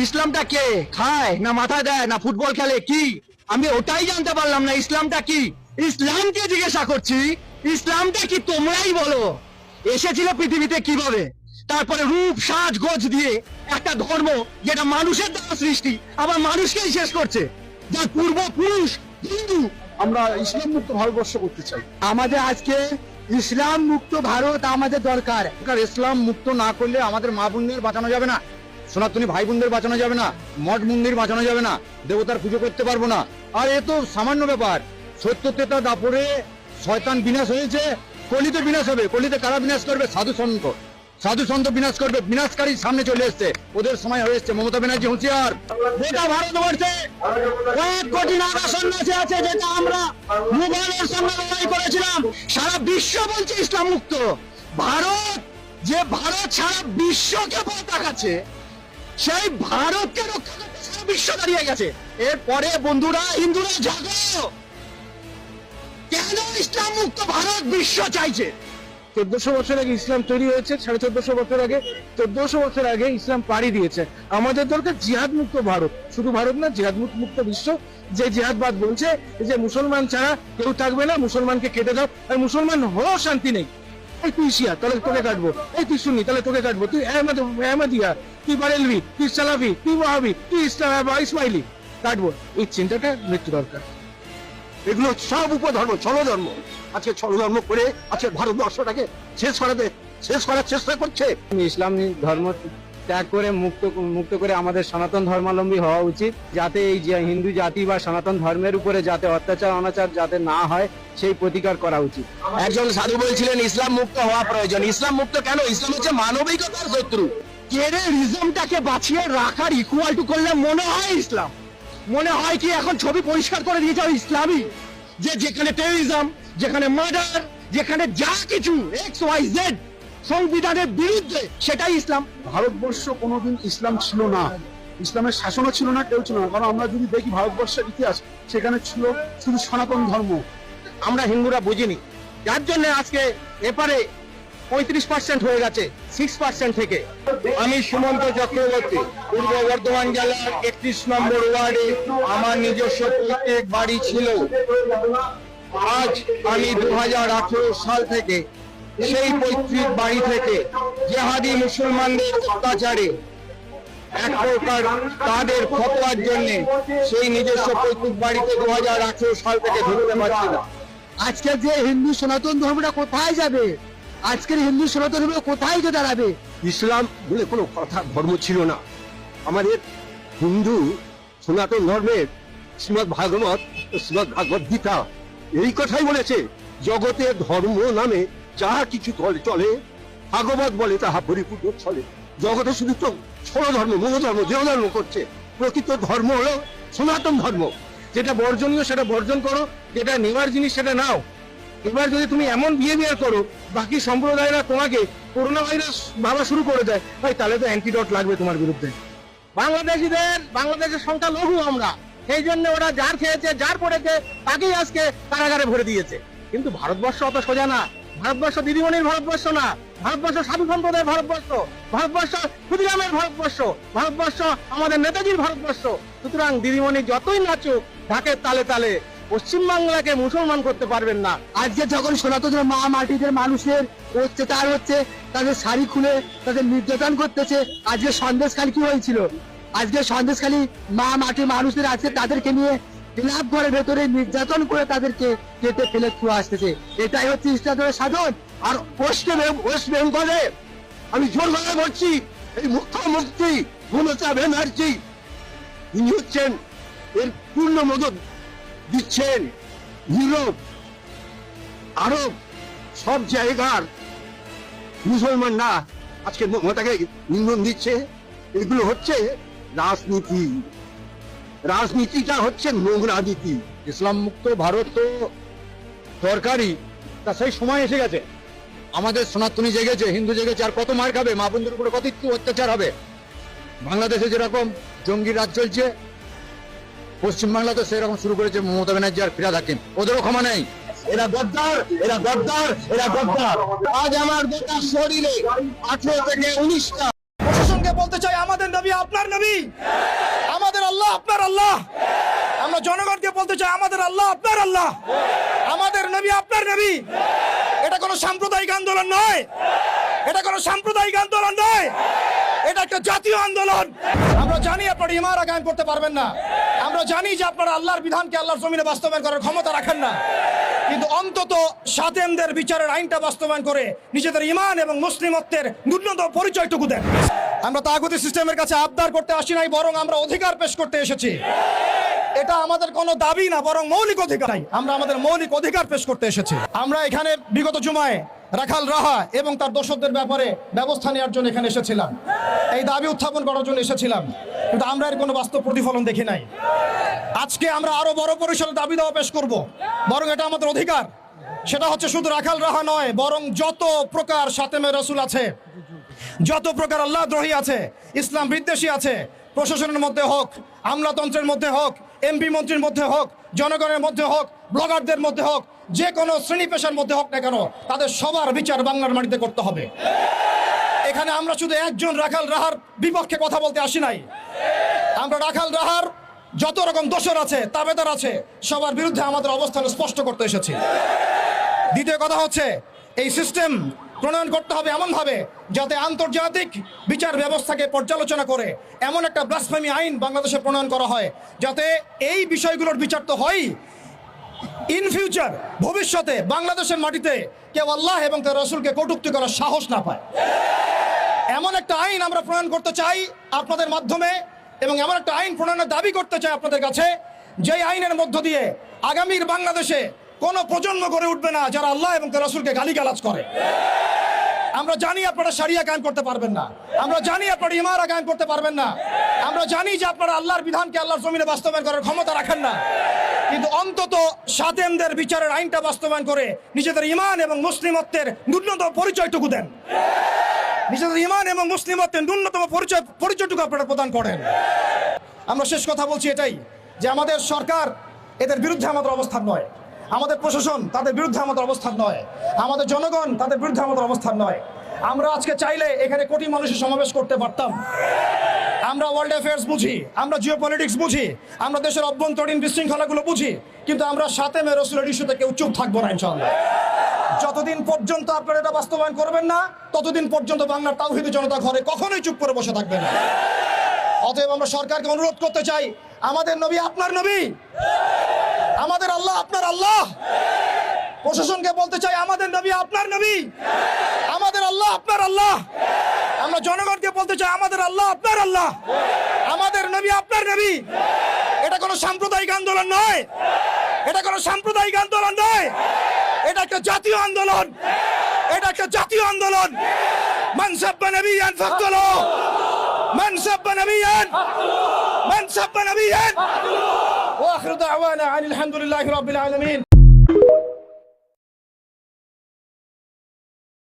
ইসলামটা কে খায় না মাথায় দেয় না ফুটবল খেলে কি? আমি ওটাই জানতে পারলাম না ইসলামটা কি। ইসলামকে জিজ্ঞাসা করছি, ইসলামটা কি তোমরাই বলো। এসেছিল পৃথিবীতে কিভাবে, তারপরে রূপ সাজ গোজ দিয়ে একটা ধর্ম যেটা মানুষের দ্বারা সৃষ্টি আবার মানুষকেই শেষ করছে, যার পূর্বপুরুষ হিন্দু। আমরা ইসলাম মুক্ত ভারতবর্ষ করতে চাই। আমাদের আজকে ইসলাম মুক্ত ভারত আমাদের দরকার। ইসলাম মুক্ত না করলে আমাদের মা বোনদের বাঁচানো যাবে না, সনাতনী ভাই বোনদের বাঁচানো যাবে না, মঠ মন্দির বাঁচানো যাবে না, দেবতার পুজো করতে পারবো না। আর এ তো সামান্য ব্যাপার। সত্য তেতা দাপরে শয়তান বিনাশ হয়েছে, কলিতে বিনাশ হবে। কলিতে কারা বিনাশ করবে? সাধু সন্ত। সাধু সন্ত বিনাশ করবে। বিনাশকারী সামনে চলে এসছে, ওদের সময় হয়ে এসছে। মমতা ব্যানার্জি হুঁশিয়ার। গোটা ভারতবর্ষে কয়েক কোটি নাগা সন্ন্যাসী আছে, যেটা আমরা মুঘলের সঙ্গে লড়াই করেছিলাম। সারা বিশ্ব বলছে ইসলাম মুক্ত ভারত। যে ভারত সারা বিশ্বকে তাকাচ্ছে, সেই ভারতকে রক্ষা করতে সারা বিশ্ব দাঁড়িয়ে গেছে। এরপরে বন্ধুরা, হিন্দুরা জাগো, কেন ইসলাম মুক্ত ভারত বিশ্ব চাইছে? 1400 বছর আগে ইসলাম তৈরি হয়েছে, 1450 বছর আগে, 1400 বছর আগে ইসলাম পাড়ি দিয়েছে। আমাদের দরকার জিহাদ মুক্ত ভারত, শুধু ভারত না, জিহাদ মুক্ত বিশ্ব। যে জিহাদবাদ বলছে যে মুসলমান ছাড়া কেউ থাকবে না, মুসলমানকে কেটে দাও, আর মুসলমান হয়েও শান্তি নেই। এই তুই শিয়া, তাহলে তোকে কাটবো। এই তুই সুন্নি, তাহলে তোকে কাটবো। তুই আহমদিয়া, তুই বারেলভি, তুই সালাফি, তুই ওয়াহাবি, তুই ইসমাইলি, কাটবো। এই চিন্তাটা মৃত্যু দরকার। এগুলো সব উপধর্ম, ছলধর্ম। আজকে ছলধর্ম করে আজকে ভারতবর্ষটাকে শেষ করার চেষ্টা করছে। ইসলাম ধর্ম ত্যাগ করে মুক্ত করে আমাদের সনাতন ধর্মাবলম্বী হওয়া উচিত, যাতে এই যে হিন্দু জাতি বা সনাতন ধর্মের উপরে যাতে অত্যাচার অনাচার যাতে না হয় সেই প্রতিকার করা উচিত। একজন সাধু বলছিলেন ইসলাম মুক্ত হওয়া প্রয়োজন। ইসলাম মুক্ত কেন? ইসলাম হচ্ছে মানবিকতার শত্রু। টেররিজমটাকে বাঁচিয়ে রাখার ইকুয়াল টু করলে মনে হয় ইসলাম। মনে হয় কি এখন ছবি পরিষ্কার করে দিয়েছে ইসলামই, যে যেখানে টেররিজম, যেখানে মার্ডার, যেখানে যা কিছু XYZ সংবিধানের বিরুদ্ধে, সেটাই ইসলাম। ভারতবর্ষ কোনোদিন ইসলাম ছিল না, ইসলামের শাসনও ছিল না, কেউ ছিল না। কারণ আমরা যদি দেখি ভারতবর্ষের ইতিহাস, সেখানে ছিল শুধু সনাতন ধর্ম। আমরা হিন্দুরা বুঝিনি, যার জন্য আজকে এপারে 35% হয়ে গেছে 6% থেকে। আমি সুমন্ত চক্রবর্তী, পূর্ব বর্ধমান জেলার 31 নম্বর ওয়ার্ডে আমার নিজস্ব পৈতৃক বাড়ি ছিল। আজ আমি 2018 সাল থেকে সেই পৈতৃক বাড়ি থেকে জেহাদি মুসলমানদের অত্যাচারে এক প্রকার তাদের ফতোয়ার জন্য সেই নিজস্ব পৈতৃক বাড়িতে 2018 সাল থেকে ঢুকতে পারছি না। আজকে যে হিন্দু সনাতন ধর্মটা কোথায় যাবে? আজকের হিন্দু সনাতন ধর্ম কোথায় যে দাঁড়াবে? ইসলাম বলে কোনো কথা ধর্ম ছিল না। আমাদের হিন্দু সনাতন ধর্মের শ্রীমদ ভাগবত ও শ্রীমদ ভাগবত গীতা এই কথাই বলেছে, জগতের ধর্ম নামে যাহা কিছু চলে ভাগবত বলে তাহা পরিপূর্ণ চলে। জগতে শুধু তো ছোট ধর্ম, মূল ধর্ম, দেহ ধর্ম করছে। প্রকৃত ধর্ম হলো সনাতন ধর্ম। যেটা বর্জনীয় সেটা বর্জন করো, যেটা নেওয়ার জিনিস সেটা নাও। এবার যদি তুমি এমন বিহেভিয়ার করো, বাকি সম্প্রদায়রা তোমাকে করোনা ভাইরাস ভাবা শুরু করে দেয়, ভাই তাহলে তো অ্যান্টিডট লাগবে তোমার বিরুদ্ধে। বাংলাদেশের সংখ্যা লঘু আমরা, সেই জন্য ওরা যার খেয়েছে যার পড়েছে তাকেই আজকে কারাগারে ভরে দিয়েছে। কিন্তু ভারতবর্ষ অত সোজা না। ভারতবর্ষ দিদিমণির ভারতবর্ষ না, ভারতবর্ষ সাধু সম্প্রদায়ের ভারতবর্ষ, ভারতবর্ষ ক্ষুদিরামের ভারতবর্ষ, ভারতবর্ষ আমাদের নেতাজির ভারতবর্ষ। সুতরাং দিদিমণি যতই নাচুক ঢাকের তালে তালে পশ্চিমবাংলাকে মুসলমান করতে পারবেন না। আজকে যখন সনাতন মা মাটিদের মানুষের অত্যাচার হচ্ছে, তাদের শাড়ি খুলে তাদের নির্যাতন করতেছে। আজকে সন্দেশখালী কি হয়েছিল? আজকে সন্দেশখালী মা মাটির মানুষদের আছে, তাদেরকে নিয়ে ক্লাব ঘরের ভেতরে নির্যাতন করে তাদেরকে কেটে ফেলে ছুঁয়ে আসতেছে। এটাই হচ্ছে ইসলামের সাধন। আর ওয়েস্ট বেঙ্গলে আমি জোর গলায় বলছি, এই মুখ্যমন্ত্রী মমতা ব্যানার্জি তিনি হচ্ছেন এর পূর্ণ মদত দিচ্ছেন। ইউরোপ, আরব সব জায়গার মুসলমানরা আজকে মমতাকে নিন্দন দিচ্ছে। এগুলো হচ্ছে রাজনীতি। রাজনীতিটা হচ্ছে নোংরা নীতি। ইসলাম মুক্ত ভারত তো দরকারই, তা সেই সময় এসে গেছে। আমাদের সনাতনী জেগেছে, হিন্দু জেগেছে, আর কত মার খাবে? মা বোনদের উপরে কত অত্যাচার হবে? বাংলাদেশে যেরকম জঙ্গি রাজ চলছে, পশ্চিমবাংলা তো সেরকম শুরু করেছে মমতা ব্যানার্জি আর ফিরাদ হাকিম। ওদেরও ক্ষমা নেই। এরা গদ্দার, এরা গদ্দার, এরা গদ্দার। আজ আমার গোটা শরীরে 18 থেকে 19টা। প্রশাসনকে বলতে চাই, আমাদের নবী আপনার নবী, আমাদের আল্লাহ আপনার আল্লাহ। আমরা জনগণকে বলতে চাই আমাদের আল্লাহ আপনার আল্লাহ, আমাদের নবী আপনার নবী। এটা কোনো সাম্প্রদায়িক আন্দোলন নয়, এটা কোনো সাম্প্রদায়িক আন্দোলন নয়, এটা একটা জাতীয় আন্দোলন। আমরা জানি আপনারা ইমারা কায়েম করতে পারবেন না, আমরা জানি যে আপনারা আল্লাহর বিধানকে আল্লাহর জমিনে বাস্তবায়ন করার ক্ষমতা রাখেন না, কিন্তু অন্তত সাতেমদের বিচারের আইনটা বাস্তবায়ন করে নিজেদের ইমান এবং মুসলিমত্বের ন্যূনতম পরিচয়টুকু দেন। আমরা তাগুতি সিস্টেমের কাছে আবদার করতে আসি নাই, বরং আমরা অধিকার পেশ করতে এসেছি। এটা আমাদের কোনো দাবি না, বরং মৌলিক অধিকার। আমরা আমাদের মৌলিক অধিকার পেশ করতে এসেছি। আমরা এখানে বিগত জুমায় রাখাল রাহা এবং তার দোষরদের ব্যাপারে ব্যবস্থা নেওয়ার জন্য এখানে এসেছিলাম, এই দাবি উত্থাপন করার জন্য এসেছিলাম, কিন্তু আমরা এর কোনো বাস্তব প্রতিফলন দেখি নাই। আজকে আমরা আরো বড় পরিসরে দাবি দেওয়া পেশ করব, বরং এটা আমাদের অধিকার। সেটা হচ্ছে শুধু রাখাল রাহা নয়, বরং যত প্রকার সাতেমে রসুল আছে, যত প্রকার আল্লাহ দ্রোহী আছে, ইসলাম বিদ্বেষী আছে, প্রশাসনের মধ্যে হোক, আমলাতন্ত্রের মধ্যে হোক, এমপি মন্ত্রীর মধ্যে হোক, জনগণের মধ্যে হোক, ব্লগারদের মধ্যে হোক, যে কোনো শ্রেণী পেশার মধ্যে হোক না কেন, তাদের সবার বিচার বাংলার মাটিতে করতে হবে। এখানে আমরা শুধু একজন রাখাল রাহার বিপক্ষে কথা বলতে আসি নাই, আমরা রাখাল রাহার যত রকম দোষর আছে, তাবেদার আছে, সবার বিরুদ্ধে আমাদের অবস্থান স্পষ্ট করতে এসেছি। দ্বিতীয় কথা হচ্ছে এই সিস্টেম প্রণয়ন করতে হবে এমনভাবে যাতে আন্তর্জাতিক বিচার ব্যবস্থাকে পর্যালোচনা করে এমন একটা ব্লাসফেমি আইন বাংলাদেশে প্রণয়ন করা হয় যাতে এই বিষয়গুলোর বিচার তো হয়, ইন ফিউচার ভবিষ্যতে বাংলাদেশের মাটিতে কেউ আল্লাহ এবং তার রাসূলকে কটূক্তি করার সাহস না পায়। এমন একটা আইন আমরা প্রণয়ন করতে চাই আপনাদের মাধ্যমে, এবং এমন একটা আইন প্রণয়নের দাবি করতে চাই আপনাদের কাছে, যেই আইনের মধ্য দিয়ে আগামীর বাংলাদেশে কোনো প্রজন্ম গড়ে উঠবে না যারা আল্লাহ এবং তার রাসূলকে গালিগালাজ করে। আমরা জানি আপনারা শরিয়া কায়েম করতে পারবেন না, আমরা জানি আপনারা ইমারা কায়েম করতে পারবেন না, আমরা জানি যে আপনারা আল্লাহর বিধানকে আল্লাহর জমিনে বাস্তবায়ন করার ক্ষমতা রাখেন না, কিন্তু অন্তত সাতেমদের বিচারের আইনটা বাস্তবায়ন করে নিজেদের ইমান এবং মুসলিমত্বের ন্যূনতম পরিচয়টুকু দেন। নিজেদের ইমান এবং মুসলিমত্বের ন্যূনতম পরিচয়টুকু আপনারা প্রদান করেন। আমরা শেষ কথা বলছি এটাই, যে আমাদের সরকার এদের বিরুদ্ধে আমাদের অবস্থান নয়, আমাদের প্রশাসন তাদের বিরুদ্ধে আমাদের অবস্থান নয়, আমাদের জনগণ তাদের বিরুদ্ধে আমাদের অবস্থান নয়। আমরা আজকে চাইলে এখানে কোটি মানুষের সমাবেশ করতে পারতাম। আমরা ওয়ার্ল্ড অ্যাফেয়ার্স বুঝি, আমরা জিও পলিটিক্স বুঝি, আমরা দেশের অভ্যন্তরীণ বিশৃঙ্খলাগুলো বুঝি, কিন্তু আমরা সাতেমে রসুলের ইস্যুতে কেউ চুপ থাকবো না ইনশাআল্লাহ। যতদিন পর্যন্ত আপনারা এটা বাস্তবায়ন করবেন না, ততদিন পর্যন্ত বাংলার তাওহীদি জনতা ঘরে কখনোই চুপ করে বসে থাকবে না। অতএব আমরা সরকারকে অনুরোধ করতে চাই, আমাদের নবী আপনার নবী, আমাদের আল্লাহ আপনার আল্লাহ। প্রশাসনকে বলতে চাই আমাদের নবী আপনার নবী, আমাদের আল্লাহ আপনার আল্লাহ। আমরা জনগণকে বলতে চাই আমাদের আল্লাহ আপনার আল্লাহ, আমাদের নবী আপনার নবী। এটা কোনো সাম্প্রদায়িক আন্দোলন নয়, এটা কোনো সাম্প্রদায়িক আন্দোলন নয়, এটা একটা জাতীয় আন্দোলন, এটা একটা জাতীয় আন্দোলন। মান সাব্বা নবিয়ান ফাকতুলু, মান সাব্বা নবিয়ান, মান সাব্বা নবিয়ান। ওয়া আখিরু দাওয়ানা আনিল হামদুলিল্লাহি রাব্বিল আলামিন।